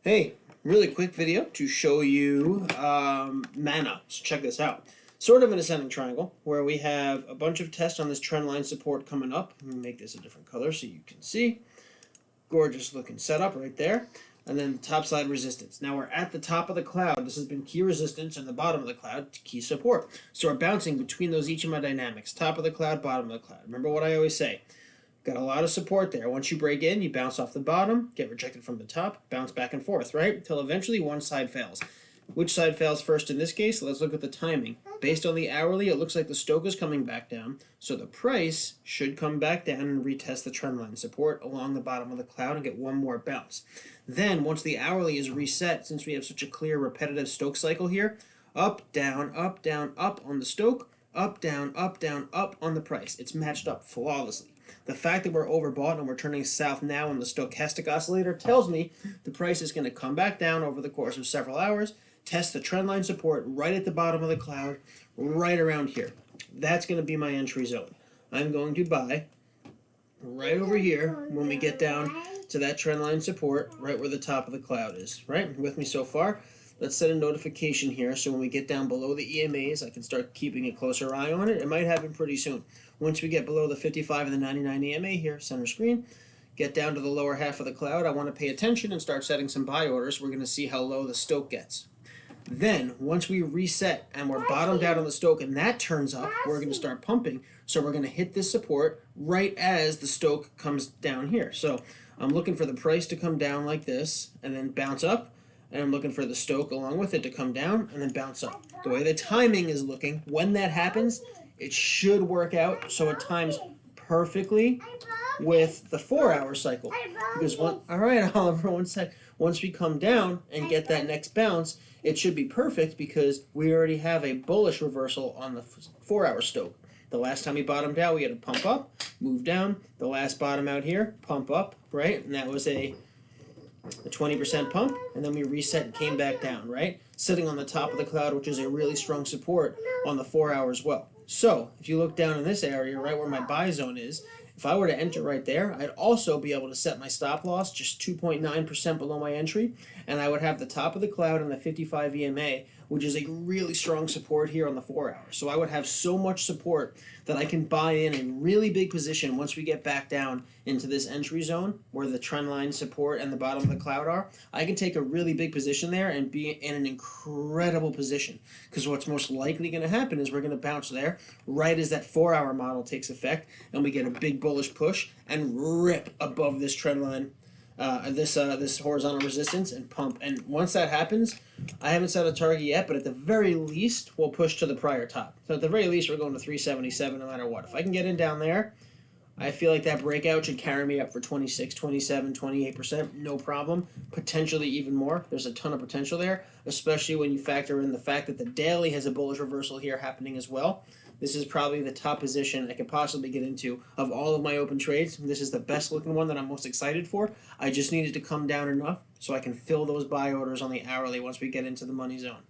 Hey, really quick video to show you mana. So check this out. Sort of an ascending triangle where we have a bunch of tests on this trend line support coming up. Let me make this a different color so you can see. Gorgeous looking setup right there. And then the top side resistance. Now we're at the top of the cloud. This has been key resistance, and the bottom of the cloud, key support. So we're bouncing between those Ichima dynamics. Top of the cloud, bottom of the cloud. Remember what I always say. Got a lot of support there. Once you break in, you bounce off the bottom, get rejected from the top, bounce back and forth, right? Until eventually one side fails. Which side fails first in this case? Let's look at the timing. Based on the hourly, it looks like the Stochastic is coming back down, so the price should come back down and retest the trend line support along the bottom of the cloud and get one more bounce. Then, once the hourly is reset, since we have such a clear repetitive Stochastic cycle here, up, down, up on the Stochastic, up, down, up on the price. It's matched up flawlessly. The fact that we're overbought and we're turning south now on the stochastic oscillator tells me the price is going to come back down over the course of several hours, test the trendline support right at the bottom of the cloud, right around here. That's going to be my entry zone. I'm going to buy right over here when we get down to that trendline support, right where the top of the cloud is. Right? With me so far? Let's set a notification here so when we get down below the EMAs, I can start keeping a closer eye on it. It might happen pretty soon. Once we get below the 55 and the 99 EMA here, center screen, get down to the lower half of the cloud, I want to pay attention and start setting some buy orders. We're going to see how low the Stochastic gets. Then, once we reset and we're bottomed out on the Stochastic and that turns up, we're going to start pumping. So we're going to hit this support right as the Stochastic comes down here. So I'm looking for the price to come down like this and then bounce up. And I'm looking for the Stochastic along with it to come down and then bounce up. The way the timing is looking, when that happens, it should work out so it times perfectly with the 4-hour cycle. Because all right, Oliver, one sec. Once we come down and get that next bounce, it should be perfect because we already have a bullish reversal on the 4-hour Stochastic. The last time we bottomed out, we had to pump up, move down. The last bottom out here, pump up, right? And that was a 20% pump, and then we reset and came back down, right? Sitting on the top of the cloud, which is a really strong support on the 4-hour as well. So, if you look down in this area, right where my buy zone is, if I were to enter right there, I'd also be able to set my stop loss just 2.9% below my entry, and I would have the top of the cloud and the 55 EMA, which is a really strong support here on the 4-hour. So I would have so much support that I can buy in a really big position once we get back down into this entry zone where the trend line support and the bottom of the cloud are. I can take a really big position there and be in an incredible position because what's most likely going to happen is we're going to bounce there right as that 4-hour model takes effect and we get a big bullish push and rip above this trend line, this horizontal resistance and pump. And once that happens, I haven't set a target yet, but at the very least, we'll push to the prior top. So at the very least, we're going to 377 no matter what. If I can get in down there, I feel like that breakout should carry me up for 26, 27, 28%, no problem. Potentially even more. There's a ton of potential there, especially when you factor in the fact that the daily has a bullish reversal here happening as well. This is probably the top position I could possibly get into of all of my open trades. This is the best looking one that I'm most excited for. I just needed to come down enough so I can fill those buy orders on the hourly once we get into the money zone.